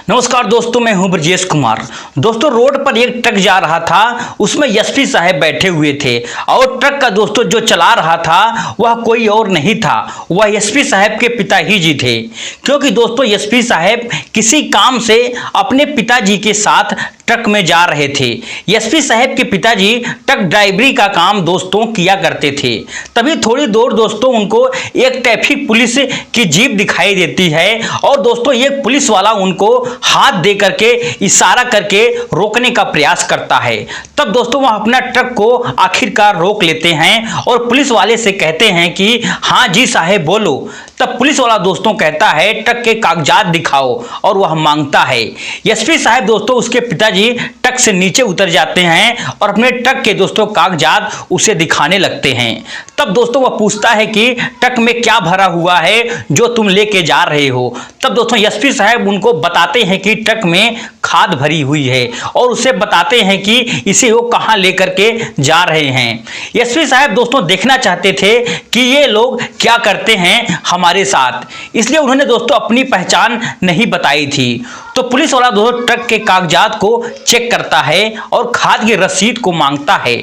नमस्कार दोस्तों, मैं हूं ब्रजेश कुमार। दोस्तों, रोड पर एक ट्रक जा रहा था, उसमें एसपी साहब बैठे हुए थे और ट्रक का दोस्तों जो चला रहा था वह कोई और नहीं था, वह एसपी साहब के पिताजी जी थे। क्योंकि दोस्तों एसपी साहब किसी काम से अपने पिताजी के साथ ट्रक में जा रहे थे। एसपी साहब के पिताजी ट्रक ड्राइवरी का काम दोस्तों किया करते थे। तभी थोड़ी दूर दोस्तों उनको एक ट्रैफिक पुलिस की जीप दिखाई देती है और दोस्तों एक पुलिस वाला उनको हाथ दे करके इशारा करके रोकने का प्रयास करता है। तब दोस्तों वह अपना ट्रक को आखिरकार रोक लेते हैं और पुलिस वाले से कहते हैं कि हाँ जी साहब बोलो। तब पुलिस वाला दोस्तों कहता है ट्रक के कागजात दिखाओ और वह मांगता है। एसपी साहब दोस्तों उसके पिताजी ट्रक से नीचे उतर जाते हैं और अपने ट्रक के दोस्तों कागजात उसे दिखाने लगते हैं। तब दोस्तों वह पूछता है कि ट्रक में क्या भरा हुआ है जो तुम लेके जा रहे हो। तब दोस्तों एसपी साहब उनको बताते हैं कि ट्रक में खाद भरी हुई है और उसे बताते हैं कि इसे वो कहाँ लेकर के जा रहे हैं। एसपी साहब दोस्तों देखना चाहते थे कि ये लोग क्या करते हैं हमारे साथ, इसलिए उन्होंने दोस्तों अपनी पहचान नहीं बताई थी। तो पुलिस वाला दोस्तों ट्रक के कागजात को चेक करता है और खाद की रसीद को मांगता है।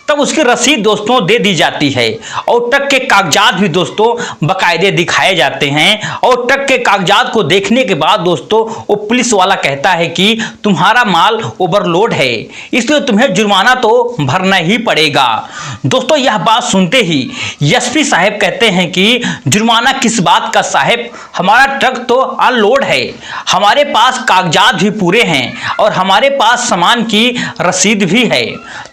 तब उसकी रसीद दोस्तों दे दी जाती है और ट्रक के कागजात भी दोस्तों बकायदे दिखाए जाते हैं। और ट्रक के कागजात को देखने के बाद दोस्तों वो पुलिस वाला कहता है कि तुम्हारा माल ओवरलोड है, इसलिए तुम्हें जुर्माना तो भरना ही पड़ेगा। दोस्तों यह बात सुनते ही एसपी साहब कहते हैं कि जुर्माना किस बात का साहब, हमारा ट्रक तो अनलोड है, हमारे पास कागजात भी पूरे हैं और हमारे पास सामान की रसीद भी है।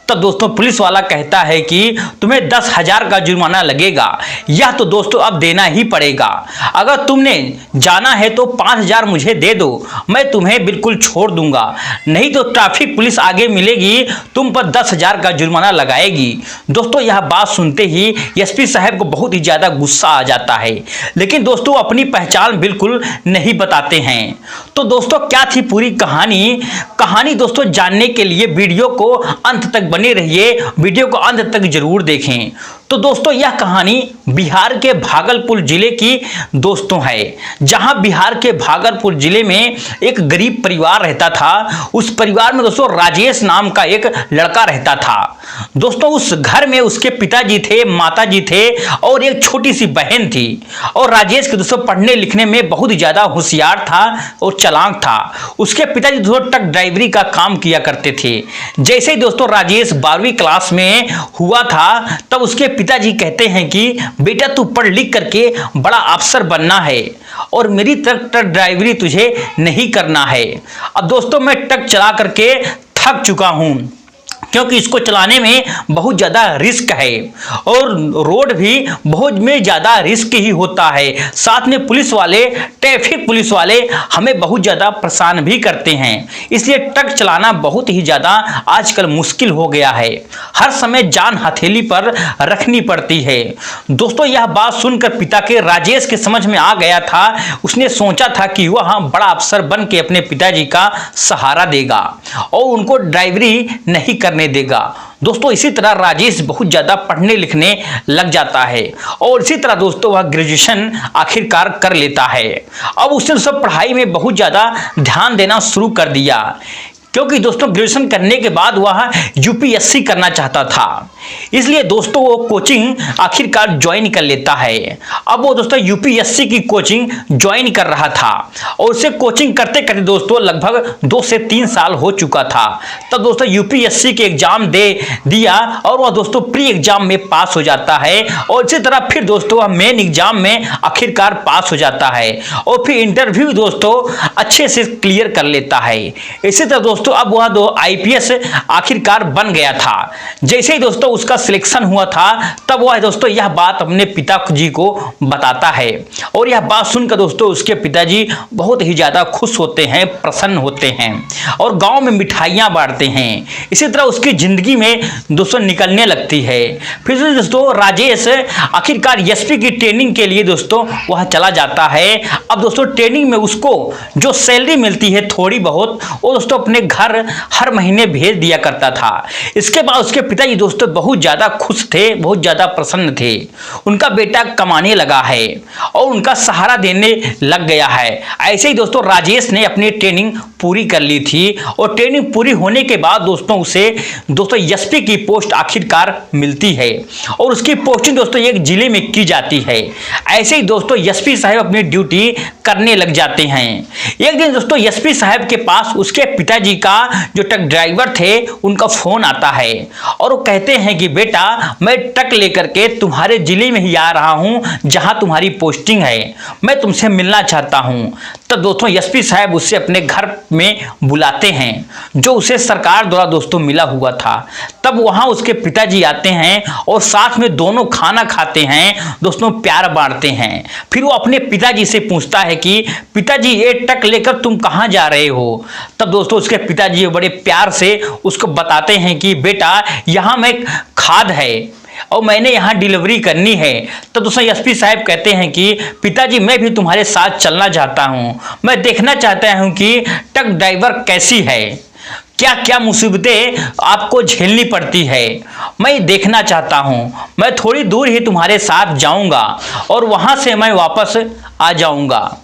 तब दोस्तों पुलिस वाला कहता है कि तुम्हें 10,000 का जुर्माना लगेगा, यह तो दोस्तों अब देना ही पड़ेगा। अगर तुमने जाना है तो 5,000 मुझे दे दो, मैं तुम्हें बिल्कुल छोड़ दूंगा, नहीं तो ट्रैफिक पुलिस आगे मिलेगी, तुम पर 10,000 का जुर्माना लगाएगी। दोस्तों यह बात सुनते ही एसपी साहब को बहुत ही ज़्यादा गुस्सा आ जाता है, लेकिन दोस्तों अपनी पहचान बिल्कुल नहीं बताते हैं। तो दोस्तों क्या थी पूरी कहानी दोस्तों जानने के लिए वीडियो को अंत तक बने रहिए, वीडियो को अंत तक जरूर देखें। तो दोस्तों यह कहानी बिहार के भागलपुर जिले की दोस्तों है, जहां बिहार के भागलपुर जिले में एक गरीब परिवार रहता था। उस परिवार में दोस्तों राजेश नाम का एक लड़का रहता था। दोस्तों उस घर में उसके पिताजी थे, माताजी थे और एक छोटी सी बहन थी। और राजेश के दोस्तों पढ़ने लिखने में बहुत ही ज्यादा होशियार था और चालाक था। उसके पिताजी दोस्तों ट्रक ड्राइवरी का काम किया करते थे। जैसे ही दोस्तों राजेश 12वीं क्लास में हुआ था तब उसके पिताजी कहते हैं कि बेटा तू पढ़ लिख करके बड़ा अफसर बनना है और मेरी ट्रक ड्राइवरी तुझे नहीं करना है। अब दोस्तों मैं ट्रक चला करके थक चुका हूं, क्योंकि इसको चलाने में बहुत ज़्यादा रिस्क है और रोड भी बहुत में ज़्यादा रिस्क ही होता है। साथ में पुलिस वाले, ट्रैफिक पुलिस वाले हमें बहुत ज़्यादा परेशान भी करते हैं, इसलिए ट्रक चलाना बहुत ही ज़्यादा आजकल मुश्किल हो गया है। हर समय जान हथेली पर रखनी पड़ती है। दोस्तों यह बात सुनकर पिता के राजेश के समझ में आ गया था। उसने सोचा था कि वह बड़ा अफसर बन के अपने पिताजी का सहारा देगा और उनको ड्राइवरी नहीं करने देगा। दोस्तों इसी तरह राजेश बहुत ज्यादा पढ़ने लिखने लग जाता है और इसी तरह दोस्तों वह ग्रेजुएशन आखिरकार कर लेता है। अब उसने सब पढ़ाई में बहुत ज्यादा ध्यान देना शुरू कर दिया, क्योंकि दोस्तों ग्रेजुएशन करने के बाद वह यूपीएससी करना चाहता था। इसलिए दोस्तों वो कोचिंग आखिरकार ज्वाइन कर लेता है। अब वो दोस्तों यूपीएससी की कोचिंग ज्वाइन कर रहा था और उसे कोचिंग करते करते दोस्तों लगभग 2 से 3 साल हो चुका था। तब दोस्तों यूपीएससी के एग्जाम दे दिया और वह दोस्तों प्री एग्जाम में पास हो जाता है और इसी तरह फिर दोस्तों वह मेन एग्जाम में आखिरकार पास हो जाता है और फिर इंटरव्यू दोस्तों अच्छे से क्लियर कर लेता है। इसी तरह दोस्तों अब वह आईपीएस आखिरकार बन गया था। जैसे ही दोस्तों उसका सिलेक्शन हुआ था तब वह दोस्तों यह बात अपने पिताजी को बताता है और यह बात सुनकर दोस्तों उसके पिताजी बहुत ही ज्यादा खुश होते हैं, प्रसन्न होते हैं और गांव में मिठाइयां बांटते हैं। इसी तरह उसकी जिंदगी में दोस्तों निकलने लगती है। फिर दोस्तों राजेश आखिरकार एसपी की ट्रेनिंग के लिए दोस्तों वह चला जाता है। अब दोस्तों ट्रेनिंग में उसको जो सैलरी मिलती है थोड़ी बहुत, वो दोस्तों अपने घर हर महीने भेज दिया करता था। इसके बाद उसके पिताजी दोस्तों बहुत ज़्यादा खुश थे, बहुत ज़्यादा प्रसन्न थे। उनका बेटा कमाने लगा है और उनका सहारा देने लग गया है। ऐसे ही दोस्तों राजेश ने अपनी ट्रेनिंग पूरी कर ली थी और ट्रेनिंग पूरी होने के बाद दोस्तों उसे एसपी की पोस्ट आखिरकार मिलती है और उसकी पोस्टिंग दोस्तों एक जिले में की जाती है। ऐसे ही दोस्तों एसपी साहब अपनी ड्यूटी करने लग जाते हैं। एक दिन दोस्तों एसपी साहब के पास उसके पिताजी का जो ट्रक ड्राइवर थे उनका फोन आता है और वो कहते हैं कि बेटा मैं ट्रक लेकर के तुम्हारे जिले में ही आ रहा हूं जहां तुम्हारी पोस्टिंग है, मैं तुमसे मिलना चाहता हूं। तब दोस्तों एसपी साहब उससे अपने घर में बुलाते हैं जो उसे सरकार द्वारा दोस्तों मिला हुआ था। तब वहां उसके पिताजी आते हैं और साथ में दोनों खाना खाते हैं, दोस्तों प्यार बांटते हैं। फिर वो अपने पिताजी से पूछता है कि पिताजी ये ट्रक लेकर तुम कहां जा रहे हो। तब दोस्तों उसके पिताजी बड़े प्यार से उसको बताते हैं कि बेटा यहाँ में खाद है और मैंने यहाँ डिलीवरी करनी है। तो दोस्तों एसपी साहब कहते हैं कि पिताजी मैं भी तुम्हारे साथ चलना चाहता हूँ, मैं देखना चाहता हूँ कि ट्रक ड्राइवर कैसी है, क्या क्या मुसीबतें आपको झेलनी पड़ती है, मैं देखना चाहता हूँ। मैं थोड़ी दूर ही तुम्हारे साथ जाऊँगा और वहाँ से मैं वापस आ जाऊँगा।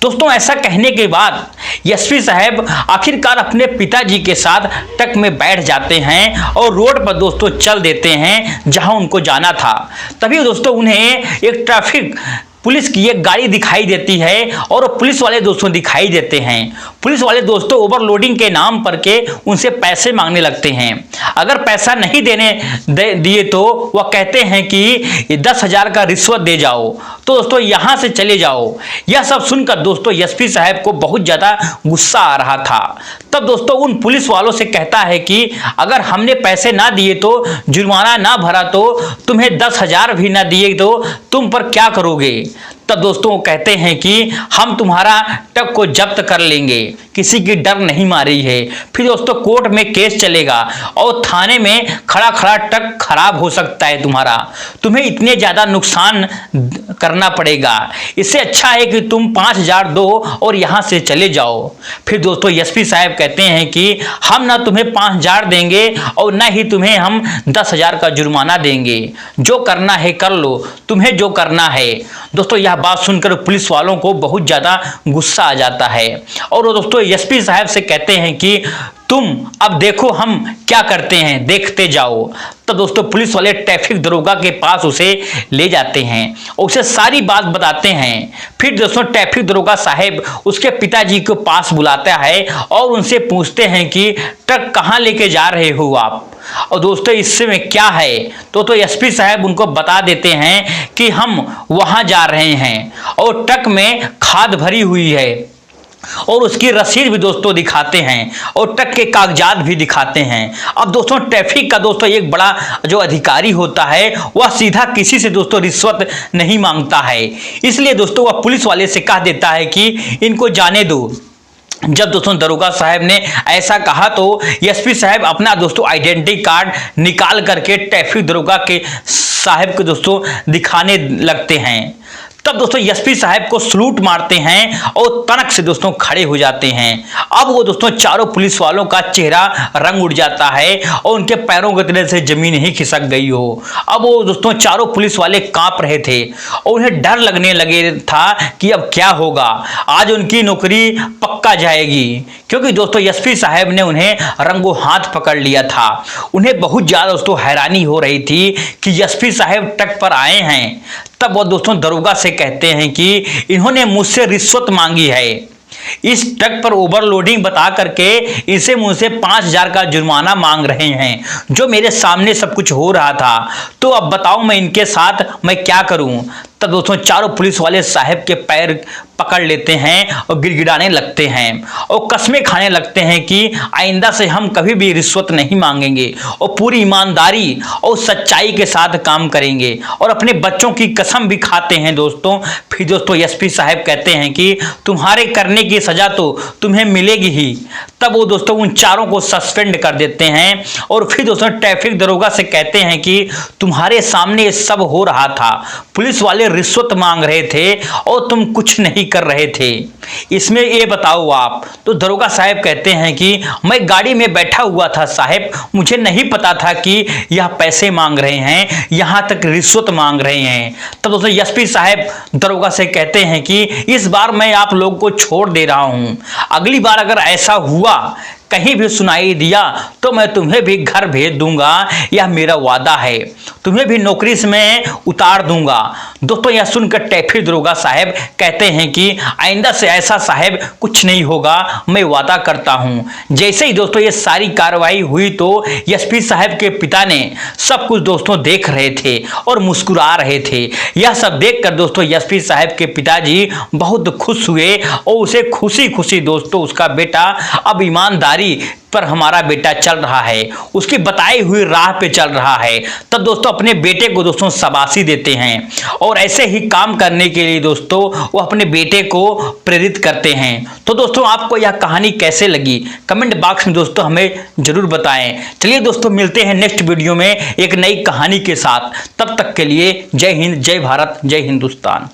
दोस्तों ऐसा कहने के बाद एसपी साहब आखिरकार अपने पिताजी के साथ ट्रक में बैठ जाते हैं और रोड पर दोस्तों चल देते हैं जहां उनको जाना था। तभी दोस्तों उन्हें एक ट्रैफिक पुलिस की एक गाड़ी दिखाई देती है और पुलिस वाले दोस्तों दिखाई देते हैं। पुलिस वाले दोस्तों ओवरलोडिंग के नाम पर के उनसे पैसे मांगने लगते हैं। अगर पैसा नहीं दिए तो वह कहते हैं कि 10,000 का रिश्वत दे जाओ, तो दोस्तों यहां से चले जाओ। यह सब सुनकर दोस्तों एसपी साहब को बहुत ज्यादा गुस्सा आ रहा था। तब दोस्तों उन पुलिस वालों से कहता है कि अगर हमने पैसे ना दिए तो, जुर्माना ना भरा तो, तुम्हें 10,000 भी ना दिए तो तुम पर क्या करोगे। तब दोस्तों वो कहते हैं कि हम तुम्हारा ट्रक को जब्त कर लेंगे, किसी की डर नहीं मारी है। फिर दोस्तों कोर्ट में केस चलेगा और थाने में खड़ा खड़ा ट्रक खराब हो सकता है तुम्हें इतने ज़्यादा नुकसान करना पड़ेगा। इससे अच्छा है कि तुम 5,000 दो और यहाँ से चले जाओ। फिर दोस्तों एसपी साहब कहते हैं कि हम ना तुम्हें 5,000 देंगे और ना ही तुम्हें हम 10,000 का जुर्माना देंगे, जो करना है कर लो, तुम्हें जो करना है। दोस्तों यह बात सुनकर पुलिस वालों को बहुत ज़्यादा गुस्सा आ जाता है और वो दोस्तों एसपी साहब से कहते हैं कि तुम अब देखो हम क्या करते हैं, देखते जाओ। तो दोस्तों पुलिस वाले ट्रैफिक दरोगा के पास उसे ले जाते हैं और उसे सारी बात बताते हैं। फिर दोस्तों ट्रैफिक दरोगा साहब उसके पिताजी को पास बुलाता है और उनसे पूछते हैं कि ट्रक कहाँ लेके जा रहे हो आप, और दोस्तों इससे में क्या है। तो एसपी साहब उनको बता देते हैं कि हम वहाँ जा रहे हैं और ट्रक में खाद भरी हुई है और उसकी रसीद भी दोस्तों दिखाते हैं और ट्रक के कागजात भी दिखाते हैं। अब दोस्तों ट्रैफिक का दोस्तों एक बड़ा जो अधिकारी होता है वह सीधा किसी से दोस्तों रिश्वत नहीं मांगता है, इसलिए दोस्तों वह पुलिस वाले से कह देता है कि इनको जाने दो। जब दोस्तों दरोगा साहब ने ऐसा कहा तो एसपी साहब अपना दोस्तों आइडेंटिटी कार्ड निकाल करके ट्रैफिक दरोगा के साहब को दोस्तों दिखाने लगते हैं। तब दोस्तों एसपी साहब को सलूट मारते हैं और तनक से दोस्तों खड़े हो जाते हैं। अब वो दोस्तों चारों पुलिस वालों का चेहरा रंग उड़ जाता है और उनके पैरों के तले से जमीन ही खिसक गई हो। अब वो दोस्तों चारों पुलिस वाले कांप रहे थे और उन्हें डर लगने लगे था कि अब क्या होगा, आज उनकी नौकरी पक्का जाएगी, क्योंकि दोस्तों एसपी साहब ने उन्हें रंगों हाथ पकड़ लिया था। उन्हें बहुत ज्यादा दोस्तों हैरानी हो रही थी कि एसपी साहब ट्रक पर आए हैं। तब वो दोस्तों दरोगा से कहते हैं कि इन्होंने मुझसे रिश्वत मांगी है, इस ट्रक पर ओवरलोडिंग बता करके इसे मुझसे 5,000 का जुर्माना मांग रहे हैं, जो मेरे सामने सब कुछ हो रहा था। तो अब बताओ मैं इनके साथ मैं क्या करूं। तब दोस्तों चारों पुलिस वाले साहब के पैर पकड़ लेते हैं और गिड़गिड़ाने लगते हैं और कस्में खाने लगते हैं कि आइंदा से हम कभी भी रिश्वत नहीं मांगेंगे और पूरी ईमानदारी और सच्चाई के साथ काम करेंगे, और अपने बच्चों की कसम भी खाते हैं दोस्तों। फिर दोस्तों एसपी साहब कहते हैं कि तुम्हारे करने की सजा तो तुम्हें मिलेगी ही। तब वो दोस्तों उन चारों को सस्पेंड कर देते हैं और फिर दोस्तों ट्रैफिक दरोगा से कहते हैं कि तुम्हारे सामने ये सब हो रहा था, पुलिस वाले तुमसे रिश्वत मांग रहे थे और तुम कुछ नहीं कर रहे थे। इसमें ये बताओ आप। तो दरोगा साहब कहते हैं कि मैं गाड़ी में बैठा हुआ था साहब, मुझे नहीं पता था कि यह पैसे मांग रहे हैं, यहां तक रिश्वत मांग रहे हैं। तब दोस्तों एसपी साहब दरोगा से कहते हैं कि इस बार मैं आप लोगों को छोड़ दे रहा हूं, अगली बार अगर ऐसा हुआ, कहीं भी सुनाई दिया, तो मैं तुम्हें भी घर भेज दूंगा, यह मेरा वादा है, तुम्हें भी नौकरी से मैं उतार दूंगा। दोस्तों यह सुनकर टैफी दरोगा साहब कहते हैं कि आइंदा से ऐसा साहब कुछ नहीं होगा, मैं वादा करता हूं। जैसे ही दोस्तों ये सारी कार्रवाई हुई तो एसपी साहब के पिता ने सब कुछ दोस्तों देख रहे थे और मुस्कुरा रहे थे। यह सब देखकर दोस्तों एसपी साहब के पिताजी बहुत खुश हुए और उसे खुशी खुशी दोस्तों उसका बेटा अब ईमानदारी पर हमारा बेटा चल रहा है, उसकी बताई हुई राह पे चल रहा है। तब दोस्तों अपने बेटे को दोस्तों शाबाशी देते हैं और ऐसे ही काम करने के लिए दोस्तों वो अपने बेटे को प्रेरित करते हैं। तो दोस्तों आपको यह कहानी कैसे लगी कमेंट बॉक्स में दोस्तों हमें जरूर बताएं। चलिए दोस्तों मिलते हैं नेक्स्ट वीडियो में एक नई कहानी के साथ। तब तक के लिए जय हिंद, जय भारत, जय हिंदुस्तान।